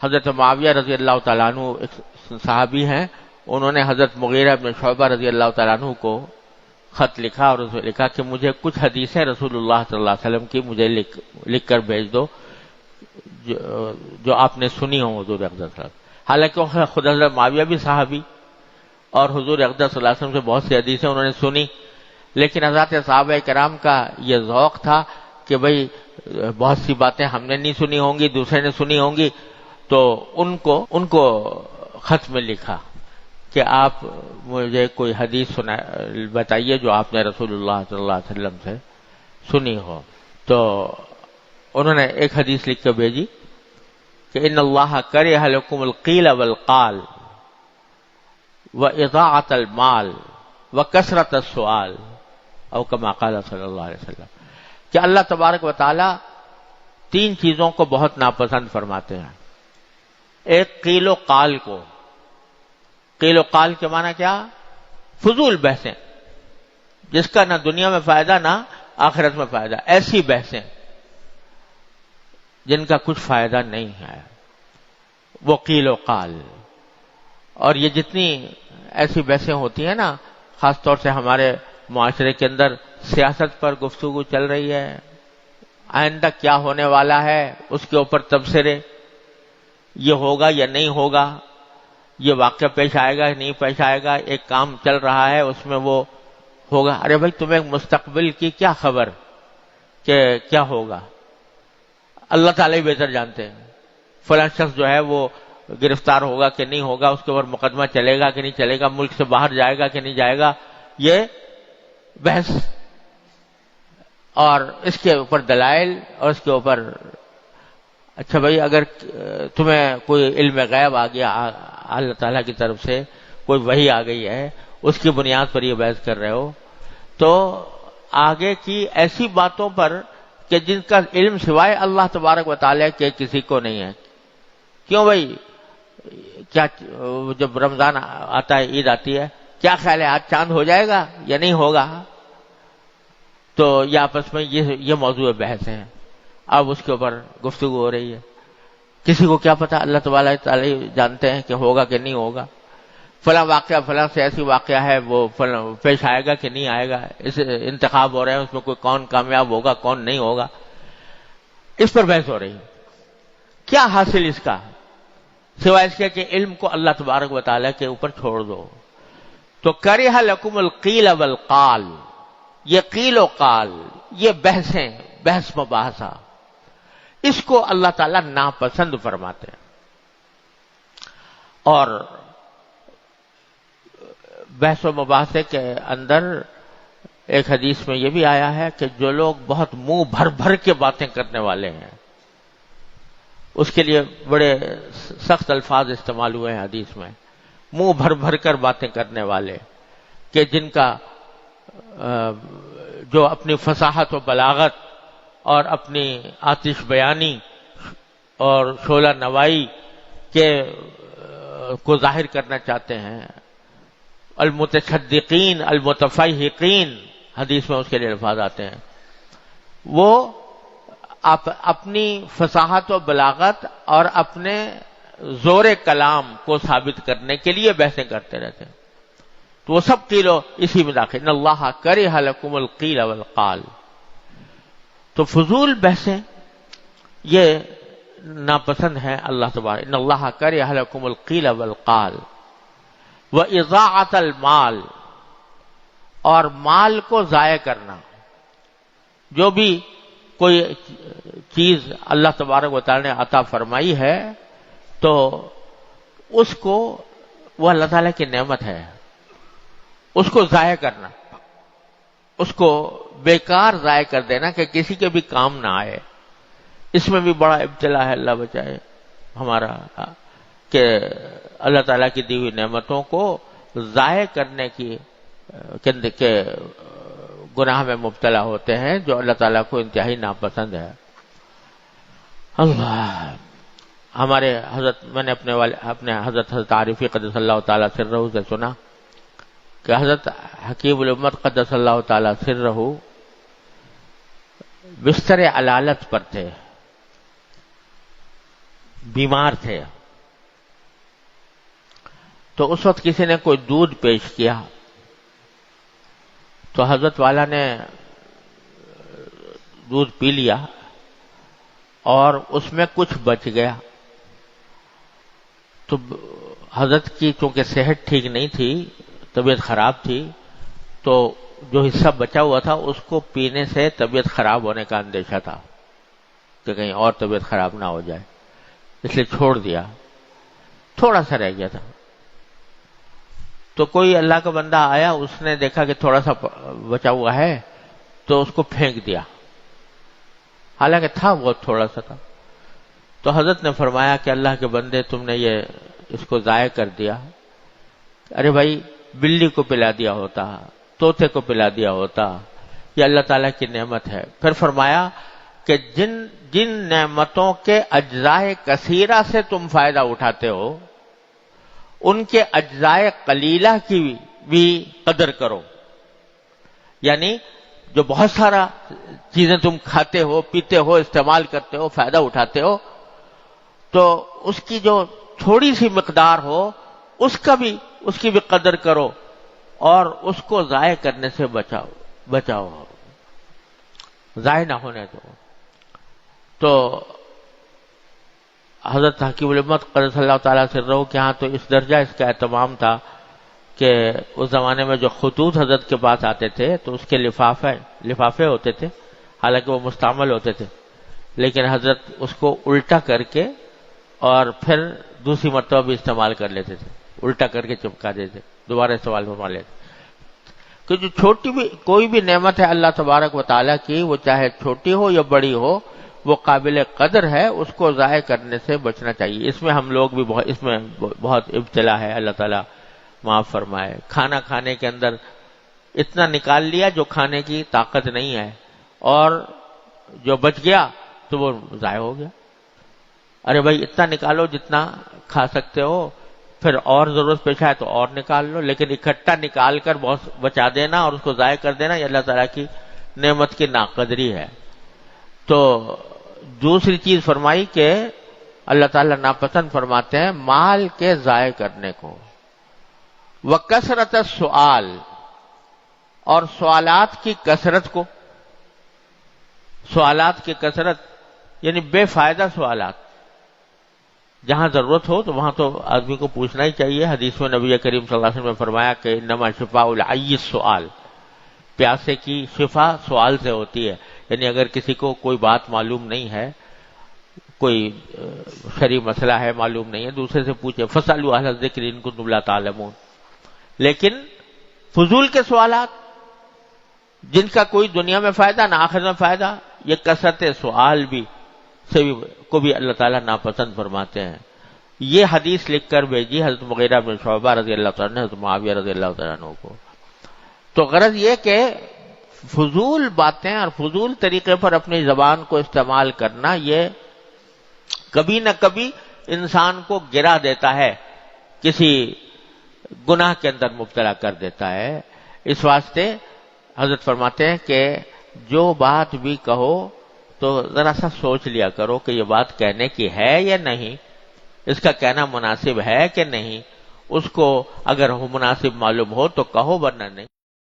حضرت معاویہ رضی اللہ تعالیٰ عنہ ایک صحابی ہیں، انہوں نے حضرت مغیرہ بن شعبہ رضی اللہ تعالیٰ عنہ کو خط لکھا اور اس میں لکھا کہ مجھے کچھ حدیثیں رسول اللہ صلی اللہ علیہ وسلم کی مجھے لکھ کر بھیج دو جو آپ نے سنی ہوں حضور اقدس صلی اللہ علیہ وسلم۔ حالانکہ خود حضرت معاویہ بھی صحابی اور حضور اقدس صلی اللہ علیہ وسلم سے بہت سی حدیثیں انہوں نے سنی، لیکن حضرات صحابہ کرام کا یہ ذوق تھا کہ بھئی بہت سی باتیں ہم نے نہیں سنی ہوں گی، دوسرے نے سنی ہوں گی، تو ان کو خط میں لکھا کہ آپ مجھے کوئی حدیث بتائیے جو آپ نے رسول اللہ صلی اللہ علیہ وسلم سے سنی ہو۔ تو انہوں نے ایک حدیث لکھ کے بھیجی کہ ان اللہ کرہ لکم القیل والقال واضاعۃ المال وکثرۃ السؤال او کما قال صلی اللہ علیہ وسلم، کہ اللہ تبارک و تعالی 3 چیزوں کو بہت ناپسند فرماتے ہیں۔ ایک قیل و قال کو، قیل و قال کے معنی کیا؟ فضول بحثیں جس کا نہ دنیا میں فائدہ نہ آخرت میں فائدہ، ایسی بحثیں جن کا کچھ فائدہ نہیں ہے، وہ قیل و قال۔ اور یہ جتنی ایسی بحثیں ہوتی ہیں نا، خاص طور سے ہمارے معاشرے کے اندر سیاست پر گفتگو چل رہی ہے، آئندہ کیا ہونے والا ہے اس کے اوپر تبصرے، یہ ہوگا یا نہیں ہوگا، یہ واقعہ پیش آئے گا یا نہیں پیش آئے گا، ایک کام چل رہا ہے اس میں وہ ہوگا۔ ارے بھائی تمہیں مستقبل کی کیا خبر کہ کیا ہوگا؟ اللہ تعالیٰ ہی بہتر جانتے ہیں۔ فلاں شخص جو ہے وہ گرفتار ہوگا کہ نہیں ہوگا، اس کے اوپر مقدمہ چلے گا کہ نہیں چلے گا، ملک سے باہر جائے گا کہ نہیں جائے گا، یہ بحث اور اس کے اوپر دلائل اور اس کے اوپر۔ اچھا بھائی اگر تمہیں کوئی علم غیب آ گیا اللہ تعالیٰ کی طرف سے، کوئی وحی آ گئی ہے، اس کی بنیاد پر یہ بحث کر رہے ہو، تو آگے کی ایسی باتوں پر کہ جن کا علم سوائے اللہ تبارک و تعالیٰ کے کسی کو نہیں ہے۔ کیوں بھائی؟ کیا جب رمضان آتا ہے، عید آتی ہے، کیا خیال ہے آج چاند ہو جائے گا یا نہیں ہوگا؟ تو یہ آپس میں یہ موضوع بحث ہے، اب اس کے اوپر گفتگو ہو رہی ہے۔ کسی کو کیا پتا، اللہ تبارک تعالیٰ جانتے ہیں کہ ہوگا کہ نہیں ہوگا، فلاں واقعہ فلاں سے ایسی واقعہ ہے وہ پیش آئے گا کہ نہیں آئے گا، اس انتخاب ہو رہے ہیں، اس میں کوئی کون کامیاب ہوگا کون نہیں ہوگا، اس پر بحث ہو رہی ہے۔ کیا حاصل اس کا سوائے اس کے کہ علم کو اللہ تبارک و تعالیٰ کے اوپر چھوڑ دو۔ تو کرہ لکم القیل والقال، یہ قیل و قال، یہ بحثیں، بحث مباحثہ، اس کو اللہ تعالیٰ ناپسند فرماتے ہیں۔ اور بحث و مباحثے کے اندر ایک حدیث میں یہ بھی آیا ہے کہ جو لوگ بہت منہ بھر بھر کے باتیں کرنے والے ہیں، اس کے لیے بڑے سخت الفاظ استعمال ہوئے ہیں حدیث میں، منہ بھر بھر کر باتیں کرنے والے، کہ جن کا جو اپنی فصاحت و بلاغت اور اپنی آتش بیانی اور شعلہ نوائی کے کو ظاہر کرنا چاہتے ہیں، المتشدقین المتفیہقین حدیث میں اس کے لیے الفاظ آتے ہیں، وہ اپنی فصاحت و بلاغت اور اپنے زور کلام کو ثابت کرنے کے لیے بحثیں کرتے رہتے ہیں، تو وہ سب قیلو اسی میں داخل۔ ان اللہ کرہ لکم القیل والقال، تو فضول بحثیں یہ ناپسند ہیں اللہ تبارک۔ ان اللہ کرہ لکم القیل والقال واضاعۃ المال، اور مال کو ضائع کرنا، جو بھی کوئی چیز اللہ تبارک و تعالی نے عطا فرمائی ہے تو اس کو، وہ اللہ تعالیٰ کی نعمت ہے، اس کو ضائع کرنا، اس کو بیکار ضائع کر دینا کہ کسی کے بھی کام نہ آئے، اس میں بھی بڑا ابتلا ہے، اللہ بچائے ہمارا، کہ اللہ تعالیٰ کی دی ہوئی نعمتوں کو ضائع کرنے کے گناہ میں مبتلا ہوتے ہیں، جو اللہ تعالیٰ کو انتہائی ناپسند ہے۔ اللہ، ہمارے حضرت، میں نے اپنے حضرت عارفی قدس اللہ تعالیٰ سرہ سے سنا کہ حضرت حکیم الامت قدس اللہ تعالیٰ سرہ بستر علالت پر تھے، بیمار تھے. تو اس وقت کسی نے کوئی دودھ پیش کیا تو حضرت والا نے دودھ پی لیا اور اس میں کچھ بچ گیا. تو حضرت کی چونکہ صحت ٹھیک نہیں تھی، طبیعت خراب تھی، تو جو حصہ بچا ہوا تھا اس کو پینے سے طبیعت خراب ہونے کا اندیشہ تھا کہ کہیں اور طبیعت خراب نہ ہو جائے، اس لیے چھوڑ دیا. تھوڑا سا رہ گیا تھا. تو کوئی اللہ کا بندہ آیا، اس نے دیکھا کہ تھوڑا سا بچا ہوا ہے تو اس کو پھینک دیا، حالانکہ تھا بہت تھوڑا سا تھا. تو حضرت نے فرمایا کہ اللہ کے بندے تم نے یہ اس کو ضائع کر دیا. ارے بھائی، بلی کو پلا دیا ہوتا، طوطے کو پلا دیا ہوتا، یہ اللہ تعالیٰ کی نعمت ہے. پھر فرمایا کہ جن نعمتوں کے اجزاء کثیرہ سے تم فائدہ اٹھاتے ہو ان کے اجزاء قلیلہ کی بھی قدر کرو. یعنی جو بہت سارا چیزیں تم کھاتے ہو، پیتے ہو، استعمال کرتے ہو، فائدہ اٹھاتے ہو، تو اس کی جو تھوڑی سی مقدار ہو اس کی بھی قدر کرو اور اس کو ضائع کرنے سے بچاؤ، ضائع نہ ہونے دو. تو حضرت حکیم الامت قدس اللہ تعالیٰ سرہ کے ہاں تو اس درجہ اس کا اہتمام تھا کہ اس زمانے میں جو خطوط حضرت کے پاس آتے تھے تو اس کے لفافے ہوتے تھے، حالانکہ وہ مستعمل ہوتے تھے، لیکن حضرت اس کو الٹا کر کے اور پھر دوسری مرتبہ بھی استعمال کر لیتے تھے، الٹا کر کے چپکا دیتے، دوبارہ استعمال فرما لیتے. کہ جو کوئی بھی نعمت ہے اللہ تبارک و تعالیٰ کی، وہ چاہے چھوٹی ہو یا بڑی ہو، وہ قابل قدر ہے، اس کو ضائع کرنے سے بچنا چاہیے. اس میں ہم لوگ بھی اس میں بہت ابتلا ہے، اللہ تعالیٰ معاف فرمائے. کھانا کھانے کے اندر اتنا نکال لیا جو کھانے کی طاقت نہیں ہے، اور جو بچ گیا تو وہ ضائع ہو گیا. ارے بھائی، اتنا نکالو جتنا کھا سکتے ہو، پھر اور ضرورت پیش آئے تو اور نکال لو، لیکن اکٹھا نکال کر بہت بچا دینا اور اس کو ضائع کر دینا، یہ اللہ تعالیٰ کی نعمت کی ناقدری ہے. تو دوسری چیز فرمائی کہ اللہ تعالیٰ ناپسند فرماتے ہیں مال کے ضائع کرنے کو. وَكَثْرَةَ السُّؤَالِ، اور سوالات کی کثرت کو. سوالات کی کثرت یعنی بے فائدہ سوالات. جہاں ضرورت ہو تو وہاں تو آدمی کو پوچھنا ہی چاہیے. حدیث میں نبی کریم صلی اللہ علیہ وسلم نے فرمایا کہ انما شفاء العی السؤال، پیاسے کی شفا سوال سے ہوتی ہے. یعنی اگر کسی کو کوئی بات معلوم نہیں ہے، کوئی شرعی مسئلہ ہے معلوم نہیں ہے، دوسرے سے پوچھے. فَاسْأَلُوا أَهْلَ الذِّكْرِ إِن كُنتُمْ لَا تَعْلَمُونَ. لیکن فضول کے سوالات جن کا کوئی دنیا میں فائدہ نہ آخرت میں فائدہ، یہ کثرت سوال کو بھی اللہ تعالیٰ ناپسند فرماتے ہیں. یہ حدیث لکھ کر بھیجی حضرت مغیرہ بن شعبہ رضی اللہ تعالیٰ عنہ، حضرت معاویہ رضی اللہ تعالیٰ عنہ کو. تو غرض یہ کہ فضول باتیں اور فضول طریقے پر اپنی زبان کو استعمال کرنا، یہ کبھی نہ کبھی انسان کو گرا دیتا ہے، کسی گناہ کے اندر مبتلا کر دیتا ہے. اس واسطے حضرت فرماتے ہیں کہ جو بات بھی کہو تو ذرا سا سوچ لیا کرو کہ یہ بات کہنے کی ہے یا نہیں، اس کا کہنا مناسب ہے کہ نہیں. اس کو اگر مناسب معلوم ہو تو کہو، ورنہ نہیں.